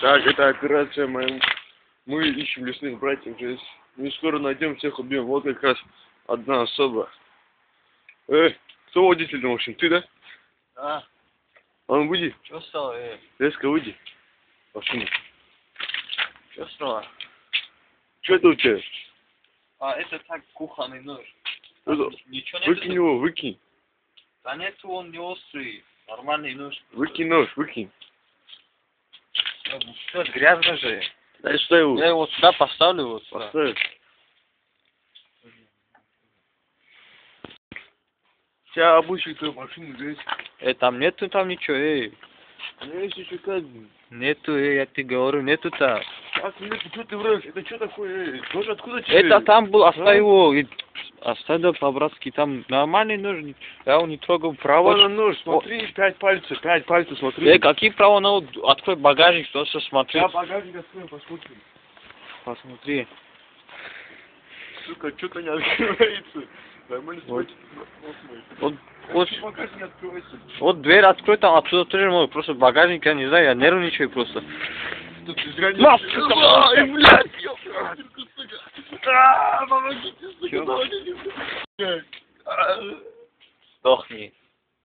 Так, это операция моя. Мы ищем лесных братьев здесь. Мы скоро найдем, всех убьем. Вот как раз одна особа. Кто водитель на машине? Ты, да? Да. А ну выйди. Что стало, Резко выйди. Машину. Что стало? Что это у тебя? А, это так, кухонный нож. Это... Ничего нет. Выкинь его, выкинь. Да нет, он не острый. Нормальный нож. Выкинь нож, выкинь. Что, грязно же. Дай сюда его. Я его сюда поставлю, вот сюда. Поставь. Тебя обычно твою машину здесь. Там нету там ничего, Есть еще как. Нету, я тебе говорю, нету там. Как нету, что ты врешь? Это что такое? Нож откуда тебе? Это там был, оставь его. Оставь по-братски, там нормальный нож. Я его не трогал, право. Право на нож, смотри, 5 пальцев, смотри. Какие права на открой багажник, просто смотри. Я багажник открою, посмотри. Посмотри. Сука, что-то не открывается. Нормально смотри. Багажник не открывается. Вот дверь открой, там отсюда тоже можно. Просто багажник, я не знаю, я нервничаю просто. Ты зря не... Ай, блядь! Помогите, сука, помогите.